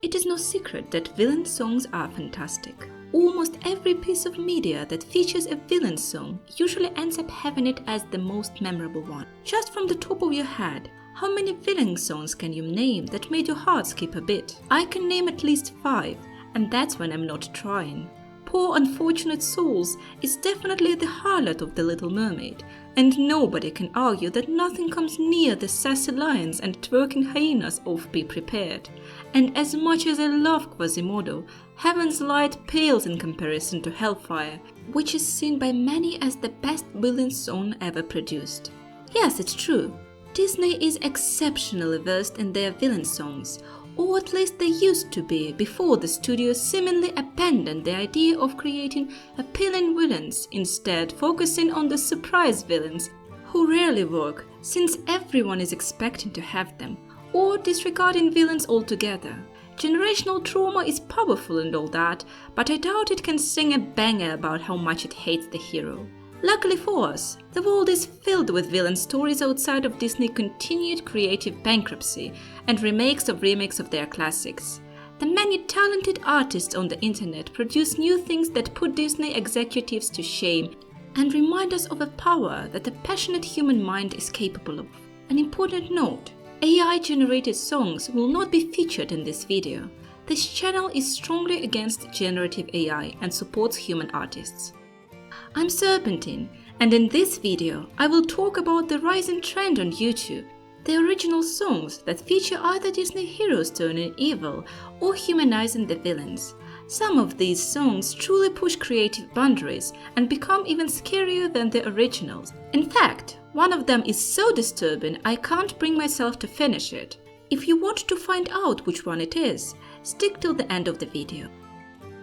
It is no secret that villain songs are fantastic. Almost every piece of media that features a villain song usually ends up having it as the most memorable one. Just from the top of your head, how many villain songs can you name that made your heart skip a bit? I can name at least 5, and that's when I'm not trying. Poor Unfortunate Souls is definitely the highlight of The Little Mermaid, and nobody can argue that nothing comes near the sassy lions and twerking hyenas of Be Prepared. And as much as I love Quasimodo, Heaven's Light pales in comparison to Hellfire, which is seen by many as the best villain song ever produced. Yes, it's true. Disney is exceptionally versed in their villain songs, or at least they used to be before the studio seemingly abandoned the idea of creating appealing villains, instead focusing on the surprise villains, who rarely work since everyone is expecting to have them, or disregarding villains altogether. Generational trauma is powerful and all that, but I doubt it can sing a banger about how much it hates the hero. Luckily for us, the world is filled with villain stories outside of Disney's continued creative bankruptcy and remakes of their classics. The many talented artists on the internet produce new things that put Disney executives to shame and remind us of a power that a passionate human mind is capable of. An important note: AI-generated songs will not be featured in this video. This channel is strongly against generative AI and supports human artists. I'm Serpentine, and in this video I will talk about the rising trend on YouTube, the original songs that feature either Disney heroes turning evil or humanizing the villains. Some of these songs truly push creative boundaries and become even scarier than the originals. In fact, one of them is so disturbing I can't bring myself to finish it. If you want to find out which one it is, stick till the end of the video.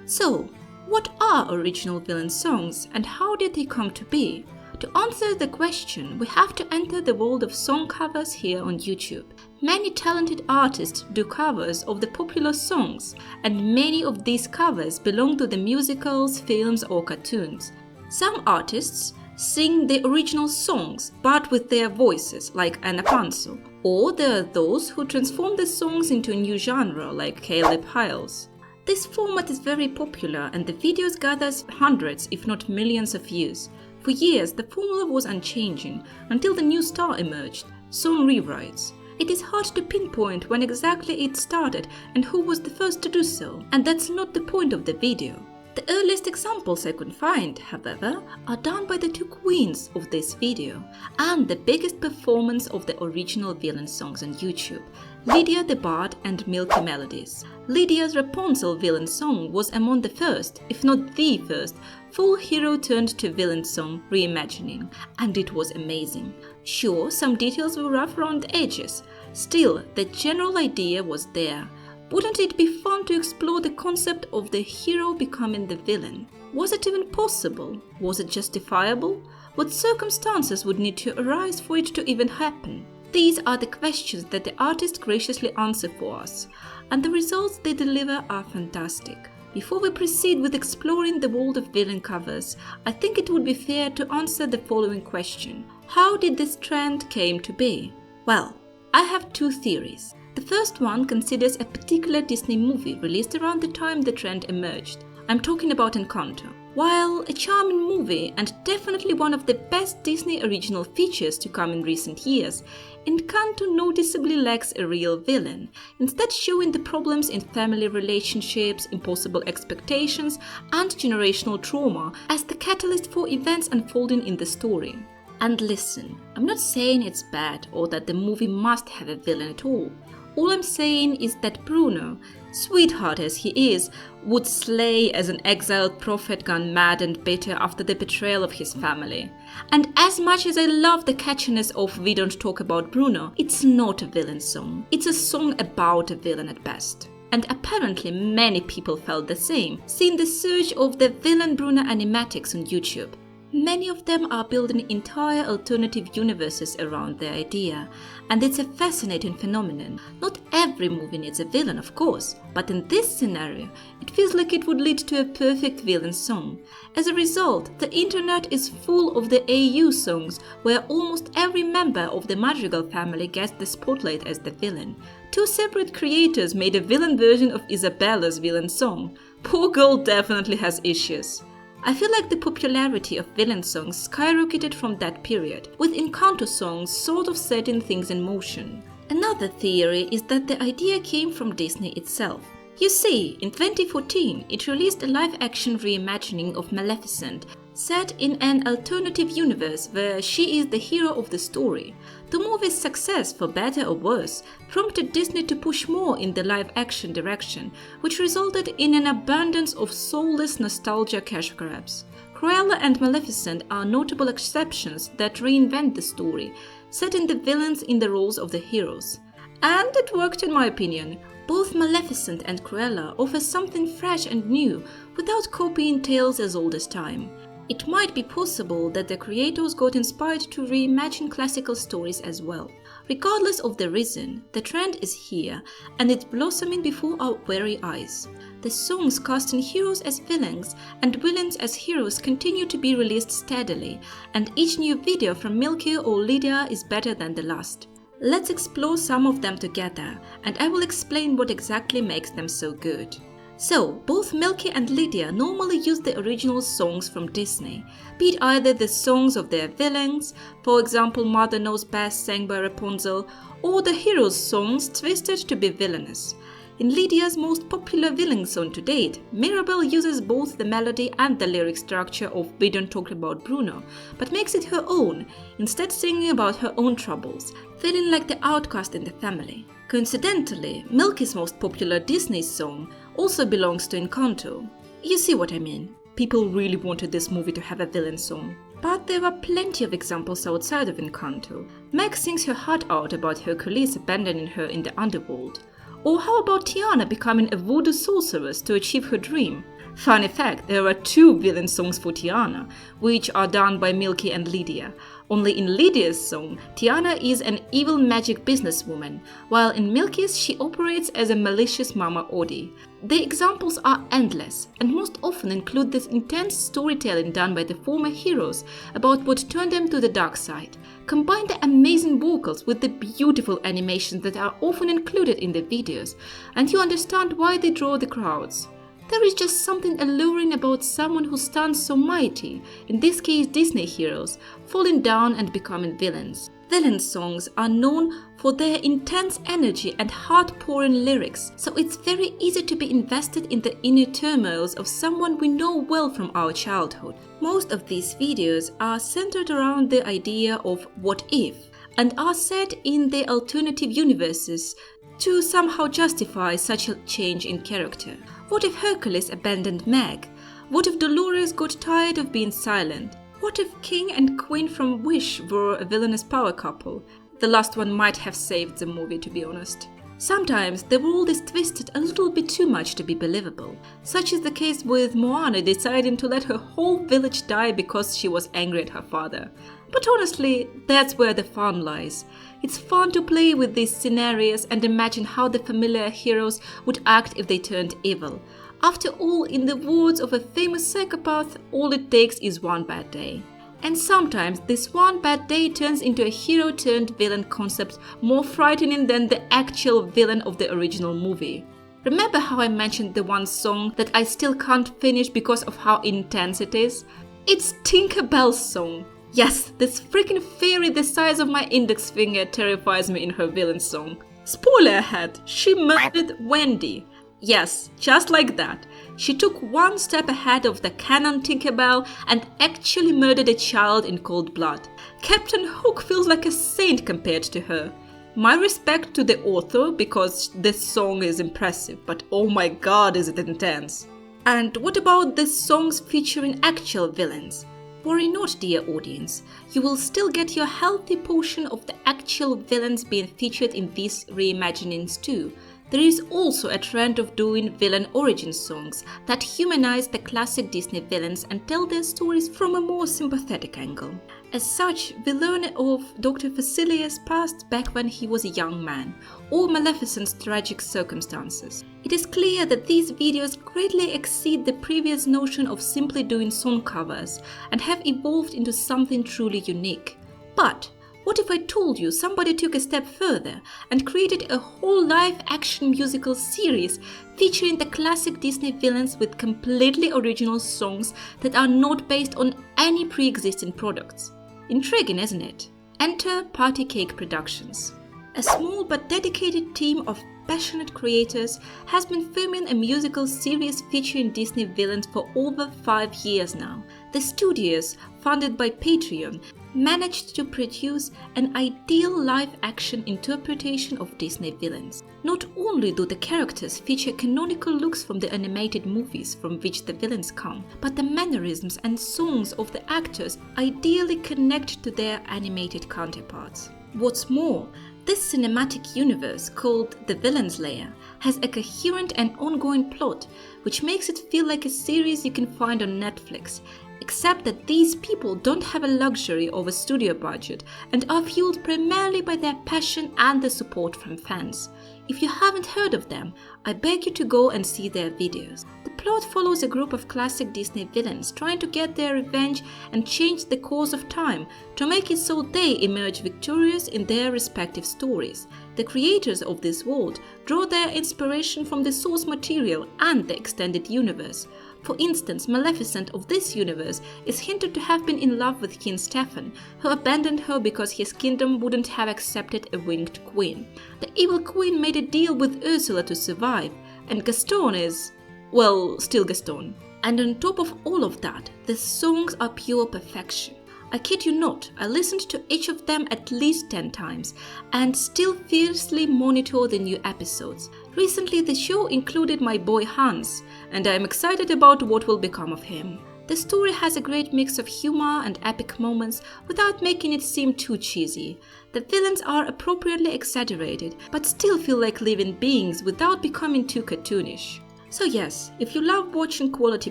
So, what are original villain songs and how did they come to be? To answer the question, we have to enter the world of song covers here on YouTube. Many talented artists do covers of the popular songs, and many of these covers belong to the musicals, films or cartoons. Some artists sing the original songs but with their voices, like Anna Panso, or there are those who transform the songs into a new genre, like Caleb Hyles. This format is very popular and the videos gathers hundreds if not millions of views. For years the formula was unchanging until the new star emerged, song rewrites. It is hard to pinpoint when exactly it started and who was the first to do so, and that's not the point of the video. The earliest examples I could find, however, are done by the two queens of this video and the biggest performance of the original villain songs on YouTube, Lydia the Bard and Milky Melodies. Lydia's Rapunzel villain song was among the first, if not the first, full hero turned to villain song reimagining, and it was amazing. Sure, some details were rough around the edges, still the general idea was there. Wouldn't it be fun to explore the concept of the hero becoming the villain? Was it even possible? Was it justifiable? What circumstances would need to arise for it to even happen? These are the questions that the artists graciously answer for us, and the results they deliver are fantastic. Before we proceed with exploring the world of villain covers, I think it would be fair to answer the following question. How did this trend came to be? Well, I have 2 theories. The first one considers a particular Disney movie released around the time the trend emerged. I'm talking about Encanto. While a charming movie and definitely one of the best Disney original features to come in recent years, Encanto noticeably lacks a real villain, instead showing the problems in family relationships, impossible expectations, and generational trauma as the catalyst for events unfolding in the story. And listen, I'm not saying it's bad or that the movie must have a villain at all. All I'm saying is that Bruno, sweetheart as he is, would slay as an exiled prophet gone mad and bitter after the betrayal of his family. And as much as I love the catchiness of We Don't Talk About Bruno, it's not a villain song. It's a song about a villain at best. And apparently many people felt the same, seeing the surge of the villain Bruno animatics on YouTube. Many of them are building entire alternative universes around their idea, and it's a fascinating phenomenon. Not every movie needs a villain, of course, but in this scenario, it feels like it would lead to a perfect villain song. As a result, the internet is full of the AU songs, where almost every member of the Madrigal family gets the spotlight as the villain. Two separate creators made a villain version of Isabella's villain song. Poor girl definitely has issues. I feel like the popularity of villain songs skyrocketed from that period, with Encanto songs sort of setting things in motion. Another theory is that the idea came from Disney itself. You see, in 2014, it released a live-action reimagining of Maleficent, set in an alternative universe where she is the hero of the story. The movie's success, for better or worse, prompted Disney to push more in the live-action direction, which resulted in an abundance of soulless nostalgia cash grabs. Cruella and Maleficent are notable exceptions that reinvent the story, setting the villains in the roles of the heroes. And it worked in my opinion. Both Maleficent and Cruella offer something fresh and new, without copying tales as old as time. It might be possible that the creators got inspired to reimagine classical stories as well. Regardless of the reason, the trend is here, and it's blossoming before our very eyes. The songs casting heroes as villains and villains as heroes continue to be released steadily, and each new video from Milky or Lydia is better than the last. Let's explore some of them together, and I will explain what exactly makes them so good. So, both Milky and Lydia normally use the original songs from Disney, be it either the songs of their villains, for example Mother Knows Best sang by Rapunzel, or the heroes' songs twisted to be villainous. In Lydia's most popular villain song to date, Mirabel uses both the melody and the lyric structure of We Don't Talk About Bruno, but makes it her own, instead singing about her own troubles, feeling like the outcast in the family. Coincidentally, Milky's most popular Disney song also belongs to Encanto. You see what I mean? People really wanted this movie to have a villain song. But there are plenty of examples outside of Encanto. Meg sings her heart out about Hercules abandoning her in the underworld. Or how about Tiana becoming a voodoo sorceress to achieve her dream? Funny fact, there are two villain songs for Tiana, which are done by Milky and Lydia. Only in Lydia's song, Tiana is an evil magic businesswoman, while in Milky's she operates as a malicious Mama Odie. The examples are endless, and most often include this intense storytelling done by the former heroes about what turned them to the dark side. Combine the amazing vocals with the beautiful animations that are often included in the videos, and you understand why they draw the crowds. There is just something alluring about someone who stands so mighty, in this case Disney heroes, falling down and becoming villains. Villain songs are known for their intense energy and heart-pouring lyrics, so it's very easy to be invested in the inner turmoils of someone we know well from our childhood. Most of these videos are centered around the idea of what if, and are set in the alternative universes to somehow justify such a change in character. What if Hercules abandoned Meg? What if Dolores got tired of being silent? What if King and Queen from Wish were a villainous power couple? The last one might have saved the movie, to be honest. Sometimes the world is twisted a little bit too much to be believable. Such is the case with Moana deciding to let her whole village die because she was angry at her father. But honestly, that's where the fun lies. It's fun to play with these scenarios and imagine how the familiar heroes would act if they turned evil. After all, in the words of a famous psychopath, all it takes is one bad day. And sometimes this one bad day turns into a hero-turned-villain concept more frightening than the actual villain of the original movie. Remember how I mentioned the one song that I still can't finish because of how intense it is? It's Tinkerbell's song. Yes, this freaking fairy the size of my index finger terrifies me in her villain song. Spoiler ahead, she murdered Wendy. Yes, just like that. She took one step ahead of the canon Tinkerbell and actually murdered a child in cold blood. Captain Hook feels like a saint compared to her. My respect to the author, because this song is impressive, but oh my god is it intense. And what about the songs featuring actual villains? Worry not, dear audience, you will still get your healthy portion of the actual villains being featured in these reimaginings too. There is also a trend of doing villain origin songs that humanize the classic Disney villains and tell their stories from a more sympathetic angle. As such, we learn of Dr. Facilius' past back when he was a young man, or Maleficent's tragic circumstances. It is clear that these videos greatly exceed the previous notion of simply doing song covers and have evolved into something truly unique. But what if I told you somebody took a step further and created a whole live-action musical series featuring the classic Disney villains with completely original songs that are not based on any pre-existing products? Intriguing, isn't it? Enter Party Cake Productions. A small but dedicated team of passionate creators has been filming a musical series featuring Disney villains for over 5 years now. The studios, funded by Patreon, managed to produce an ideal live-action interpretation of Disney villains. Not only do the characters feature canonical looks from the animated movies from which the villains come, but the mannerisms and songs of the actors ideally connect to their animated counterparts. What's more, this cinematic universe, called The Villain's Lair, has a coherent and ongoing plot, which makes it feel like a series you can find on Netflix, except that these people don't have a luxury of a studio budget and are fueled primarily by their passion and the support from fans. If you haven't heard of them, I beg you to go and see their videos. The plot follows a group of classic Disney villains trying to get their revenge and change the course of time to make it so they emerge victorious in their respective stories. The creators of this world draw their inspiration from the source material and the extended universe. For instance, Maleficent of this universe is hinted to have been in love with King Stefan, who abandoned her because his kingdom wouldn't have accepted a winged queen. The evil queen made a deal with Ursula to survive, and Gaston is, well, still Gaston. And on top of all of that, the songs are pure perfection. I kid you not, I listened to each of them at least 10 times and still fiercely monitor the new episodes. Recently the show included my boy Hans, and I am excited about what will become of him. The story has a great mix of humor and epic moments without making it seem too cheesy. The villains are appropriately exaggerated, but still feel like living beings without becoming too cartoonish. So yes, if you love watching quality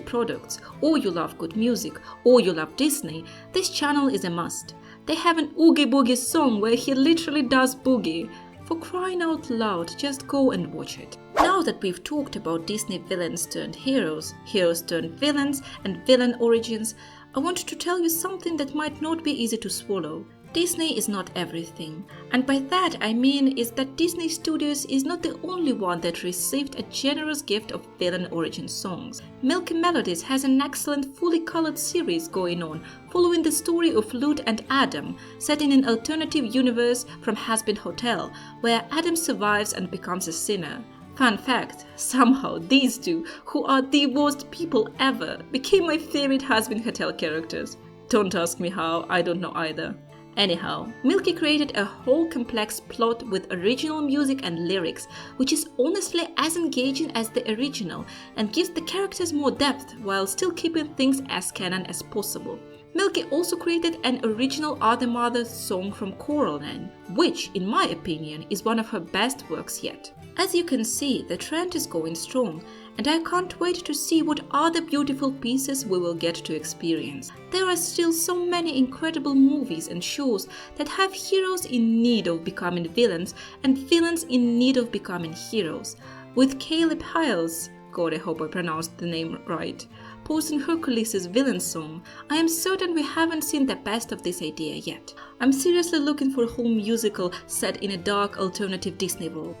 products, or you love good music, or you love Disney, this channel is a must. They have an Oogie Boogie song where he literally does boogie. For crying out loud, just go and watch it. Now that we've talked about Disney villains turned heroes, heroes turned villains, and villain origins, I want to tell you something that might not be easy to swallow. Disney is not everything. And by that I mean is that Disney Studios is not the only one that received a generous gift of villain origin songs. Milky Melodies has an excellent fully colored series going on, following the story of Lute and Adam, set in an alternative universe from Hazbin Hotel, where Adam survives and becomes a sinner. Fun fact, somehow these two, who are the worst people ever, became my favorite Hazbin Hotel characters. Don't ask me how, I don't know either. Anyhow, Milky created a whole complex plot with original music and lyrics, which is honestly as engaging as the original and gives the characters more depth while still keeping things as canon as possible. Milky also created an original Other Mother's song from Coraline, which, in my opinion, is one of her best works yet. As you can see, the trend is going strong, and I can't wait to see what other beautiful pieces we will get to experience. There are still so many incredible movies and shows that have heroes in need of becoming villains and villains in need of becoming heroes. With Caleb Hyles, God, I hope I pronounced the name right, posting Hercules' villain song, I am certain we haven't seen the best of this idea yet. I'm seriously looking for a whole musical set in a dark alternative Disney world.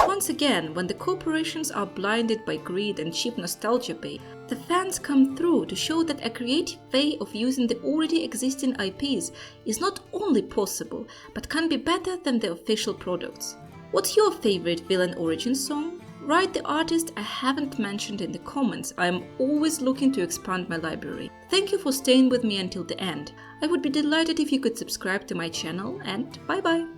Once again, when the corporations are blinded by greed and cheap nostalgia bait, the fans come through to show that a creative way of using the already existing IPs is not only possible, but can be better than the official products. What's your favorite villain origin song? Write the artist I haven't mentioned in the comments. I am always looking to expand my library. Thank you for staying with me until the end. I would be delighted if you could subscribe to my channel, and bye bye!